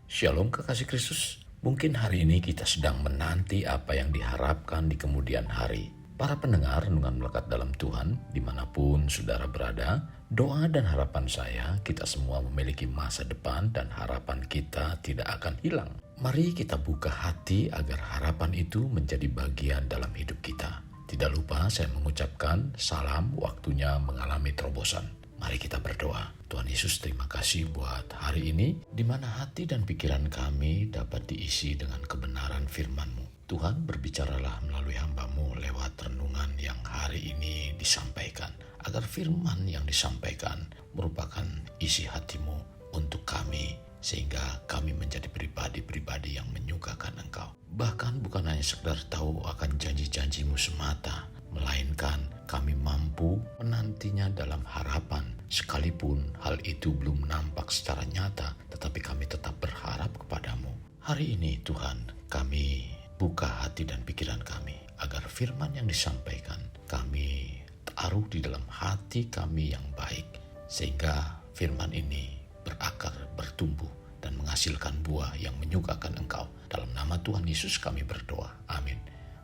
Shalom kekasih Kristus. Mungkin hari ini kita sedang menanti apa yang diharapkan di kemudian hari. Para pendengar renungan melekat dalam Tuhan, dimanapun saudara berada, doa dan harapan saya, kita semua memiliki masa depan dan harapan kita tidak akan hilang. Mari kita buka hati agar harapan itu menjadi bagian dalam hidup kita. Tidak lupa saya mengucapkan salam waktunya mengalami terobosan. Mari kita berdoa. Tuhan Yesus, terima kasih buat hari ini, di mana hati dan pikiran kami dapat diisi dengan kebenaran firman-Mu. Tuhan, berbicaralah melalui hamba-Mu lewat renungan yang hari ini disampaikan, agar firman yang disampaikan merupakan isi hati-Mu untuk kami, sehingga kami menjadi pribadi-pribadi yang menyukakan Engkau. Bahkan bukan hanya sekedar tahu akan janji-janji-Mu semata, melainkan kami mampu menantinya dalam harapan, sekalipun hal itu belum nampak secara nyata, tetapi kami tetap berharap kepadamu. Hari ini Tuhan, kami buka hati dan pikiran kami, agar firman yang disampaikan kami taruh di dalam hati kami yang baik, sehingga firman ini berakar, bertumbuh, dan menghasilkan buah yang menyukakan Engkau. Dalam nama Tuhan Yesus kami berdoa, amin.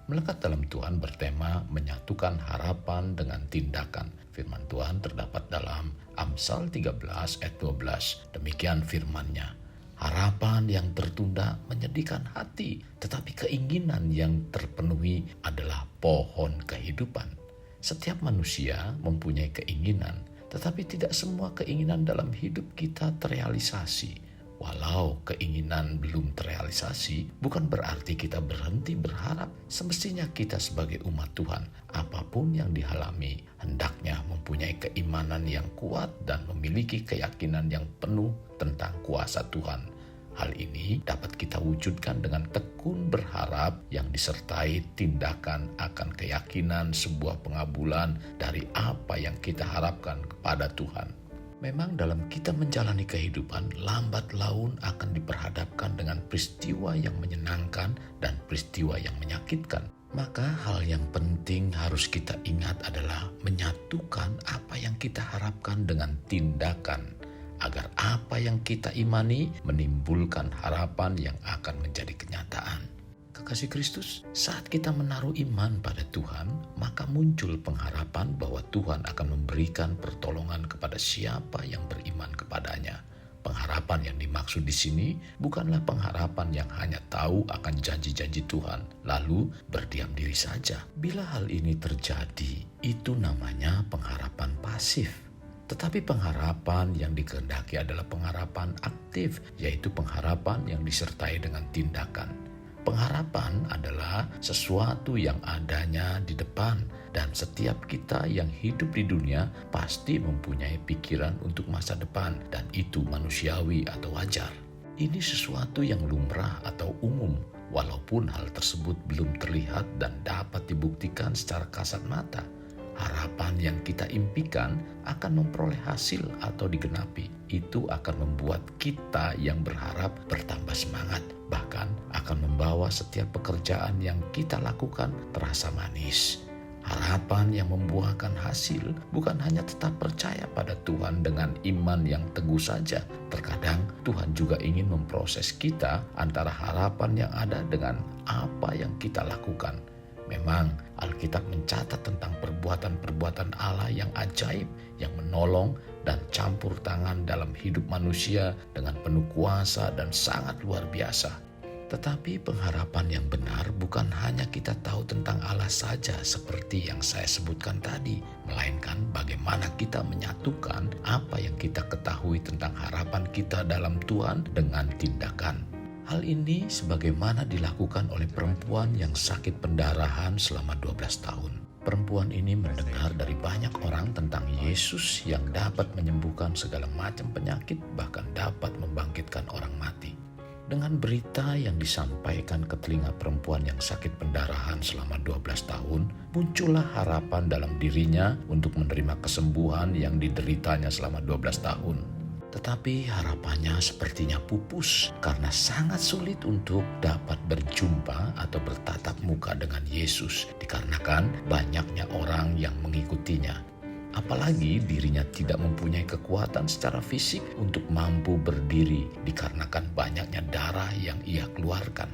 Melekat dalam Tuhan bertema menyatukan harapan dengan tindakan. Firman Tuhan terdapat dalam Amsal 13 ayat 12. Demikian firman-Nya. Harapan yang tertunda menyedihkan hati, tetapi keinginan yang terpenuhi adalah pohon kehidupan. Setiap manusia mempunyai keinginan, tetapi tidak semua keinginan dalam hidup kita terrealisasi. Walau keinginan belum terrealisasi, bukan berarti kita berhenti berharap. Semestinya kita sebagai umat Tuhan, apapun yang dialami, hendaknya mempunyai keimanan yang kuat dan memiliki keyakinan yang penuh tentang kuasa Tuhan. Hal ini dapat kita wujudkan dengan tekun berharap yang disertai tindakan akan keyakinan sebuah pengabulan dari apa yang kita harapkan kepada Tuhan. Memang dalam kita menjalani kehidupan, lambat laun akan diperhadapkan dengan peristiwa yang menyenangkan dan peristiwa yang menyakitkan. Maka hal yang penting harus kita ingat adalah menyatukan apa yang kita harapkan dengan tindakan, agar apa yang kita imani menimbulkan harapan yang akan menjadi kenyataan. Kekasih Kristus, saat kita menaruh iman pada Tuhan, maka muncul pengharapan bahwa Tuhan akan memberikan pertolongan kepada siapa yang beriman kepadanya. Pengharapan yang dimaksud di sini bukanlah pengharapan yang hanya tahu akan janji-janji Tuhan, lalu berdiam diri saja. Bila hal ini terjadi, itu namanya pengharapan pasif. Tetapi pengharapan yang dikehendaki adalah pengharapan aktif, yaitu pengharapan yang disertai dengan tindakan. Pengharapan adalah sesuatu yang adanya di depan, dan setiap kita yang hidup di dunia pasti mempunyai pikiran untuk masa depan, dan itu manusiawi atau wajar. Ini sesuatu yang lumrah atau umum, walaupun hal tersebut belum terlihat dan dapat dibuktikan secara kasat mata. Harapan yang kita impikan akan memperoleh hasil atau digenapi. Itu akan membuat kita yang berharap bertambah semangat, bahkan akan membawa setiap pekerjaan yang kita lakukan terasa manis. Harapan yang membuahkan hasil bukan hanya tetap percaya pada Tuhan dengan iman yang teguh saja. Terkadang Tuhan juga ingin memproses kita antara harapan yang ada dengan apa yang kita lakukan. Memang Alkitab mencatat tentang perbuatan-perbuatan Allah yang ajaib, yang menolong dan campur tangan dalam hidup manusia dengan penuh kuasa dan sangat luar biasa. Tetapi pengharapan yang benar bukan hanya kita tahu tentang Allah saja seperti yang saya sebutkan tadi, melainkan bagaimana kita menyatukan apa yang kita ketahui tentang harapan kita dalam Tuhan dengan tindakan. Hal ini sebagaimana dilakukan oleh perempuan yang sakit pendarahan selama 12 tahun. Perempuan ini mendengar dari banyak orang tentang Yesus yang dapat menyembuhkan segala macam penyakit, bahkan dapat membangkitkan orang mati. Dengan berita yang disampaikan ke telinga perempuan yang sakit pendarahan selama 12 tahun, muncullah harapan dalam dirinya untuk menerima kesembuhan yang dideritanya selama 12 tahun. Tetapi harapannya sepertinya pupus karena sangat sulit untuk dapat berjumpa atau bertatap muka dengan Yesus dikarenakan banyaknya orang yang mengikutinya. Apalagi dirinya tidak mempunyai kekuatan secara fisik untuk mampu berdiri dikarenakan banyaknya darah yang ia keluarkan.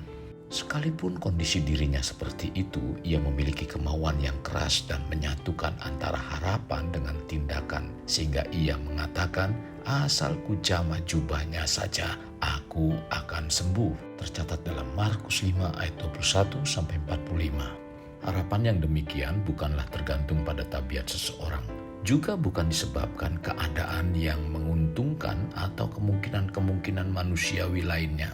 Sekalipun kondisi dirinya seperti itu, ia memiliki kemauan yang keras dan menyatukan antara harapan dengan tindakan, sehingga ia mengatakan, asal ku jamah jubahnya saja, aku akan sembuh. Tercatat dalam Markus 5 ayat 21-45. Harapan yang demikian bukanlah tergantung pada tabiat seseorang, juga bukan disebabkan keadaan yang menguntungkan atau kemungkinan-kemungkinan manusiawi lainnya.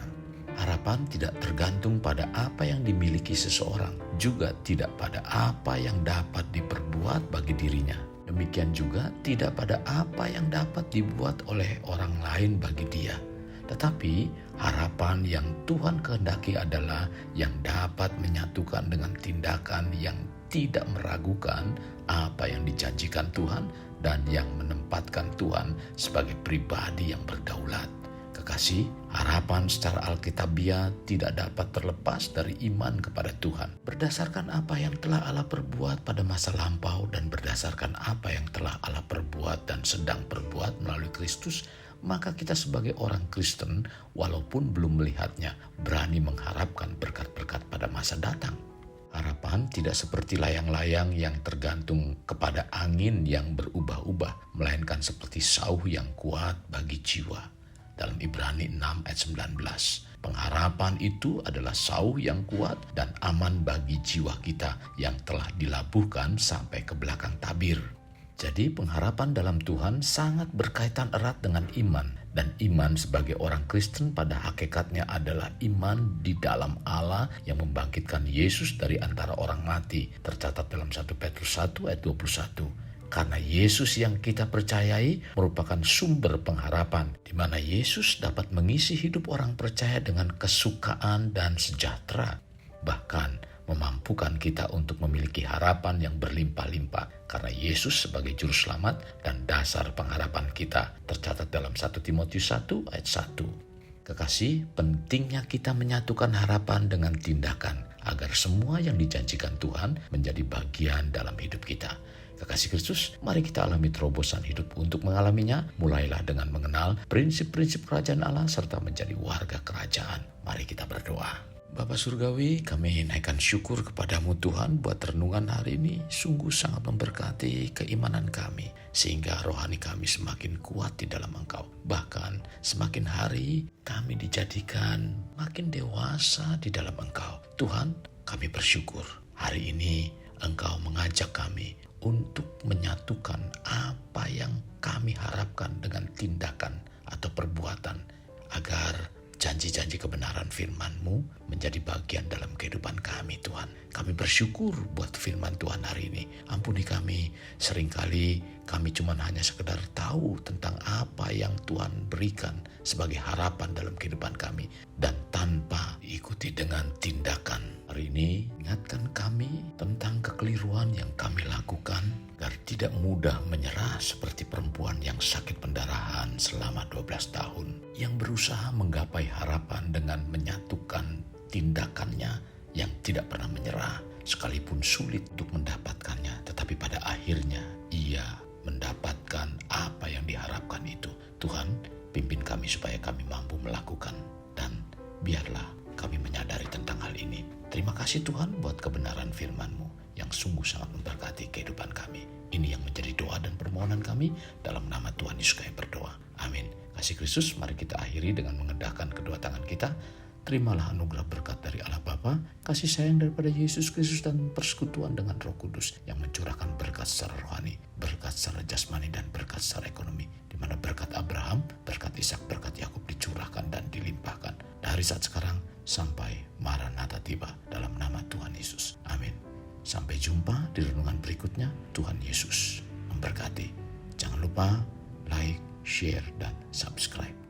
Harapan tidak tergantung pada apa yang dimiliki seseorang, juga tidak pada apa yang dapat diperbuat bagi dirinya. Demikian juga tidak pada apa yang dapat dibuat oleh orang lain bagi dia. Tetapi harapan yang Tuhan kehendaki adalah yang dapat menyatukan dengan tindakan yang tidak meragukan apa yang dijanjikan Tuhan dan yang menempatkan Tuhan sebagai pribadi yang berdaulat. Kekasih, harapan secara alkitabiah tidak dapat terlepas dari iman kepada Tuhan. Berdasarkan apa yang telah Allah perbuat pada masa lampau dan berdasarkan apa yang telah Allah perbuat dan sedang perbuat melalui Kristus, maka kita sebagai orang Kristen, walaupun belum melihatnya, berani mengharapkan berkat-berkat pada masa datang. Harapan tidak seperti layang-layang yang tergantung kepada angin yang berubah-ubah, melainkan seperti sauh yang kuat bagi jiwa. Dalam Ibrani 6 ayat 19, pengharapan itu adalah sauh yang kuat dan aman bagi jiwa kita yang telah dilabuhkan sampai ke belakang tabir. Jadi pengharapan dalam Tuhan sangat berkaitan erat dengan iman. Dan iman sebagai orang Kristen pada hakikatnya adalah iman di dalam Allah yang membangkitkan Yesus dari antara orang mati. Tercatat dalam 1 Petrus 1 ayat 21. Karena Yesus yang kita percayai merupakan sumber pengharapan, di mana Yesus dapat mengisi hidup orang percaya dengan kesukaan dan sejahtera. Bahkan memampukan kita untuk memiliki harapan yang berlimpah-limpah karena Yesus sebagai juru selamat dan dasar pengharapan kita. Tercatat dalam 1 Timotius 1 ayat 1. Kekasih, pentingnya kita menyatukan harapan dengan tindakan agar semua yang dijanjikan Tuhan menjadi bagian dalam hidup kita. Kekasih Kristus, mari kita alami terobosan hidup. Untuk mengalaminya, mulailah dengan mengenal prinsip-prinsip kerajaan Allah serta menjadi warga kerajaan. Mari kita berdoa. Bapa Surgawi, kami naikkan syukur kepadamu Tuhan buat renungan hari ini sungguh sangat memberkati keimanan kami sehingga rohani kami semakin kuat di dalam Engkau. Bahkan semakin hari kami dijadikan makin dewasa di dalam Engkau. Tuhan, kami bersyukur hari ini Engkau mengajak kami untuk menyatukan apa yang kami harapkan dengan tindakan atau perbuatan agar janji-janji kebenaran firman-Mu menjadi bagian dalam kehidupan kami, Tuhan. Kami bersyukur buat firman Tuhan hari ini. Ampuni kami, seringkali kami cuma hanya sekedar tahu tentang apa yang Tuhan berikan sebagai harapan dalam kehidupan kami. Dan tanpa diikuti dengan tindakan. Hari ini, ingatkan kami tentang kekeliruan yang kami lakukan agar tidak mudah menyerah seperti perempuan yang sakit pendarahan selama 12 tahun yang berusaha menggapai harapan dengan menyatukan tindakannya yang tidak pernah menyerah sekalipun sulit untuk mendapatkannya, tetapi pada akhirnya ia mendapatkan apa yang diharapkan itu. Tuhan, pimpin kami supaya kami mampu melakukan dan biarlah kami menyadari tentang hal ini. Terima kasih Tuhan buat kebenaran firman-Mu yang sungguh sangat memberkati kehidupan kami. Ini yang menjadi doa dan permohonan kami dalam nama Tuhan Yesus kami berdoa. Amin. Kasih Kristus, mari kita akhiri dengan mengendahkan kedua tangan kita. Terimalah anugerah berkat dari Allah Bapa, kasih sayang daripada Yesus Kristus dan persekutuan dengan Roh Kudus yang mencurahkan berkat secara rohani, berkat secara jasmani dan berkat secara ekonomi, di mana berkat Abraham, berkat Ishak, berkat Yakub dicurahkan dan dilimpahkan dari saat sekarang sampai Maranatha tiba dalam nama Tuhan Yesus. Amin. Sampai jumpa di renungan berikutnya. Tuhan Yesus memberkati. Jangan lupa like, share, dan subscribe.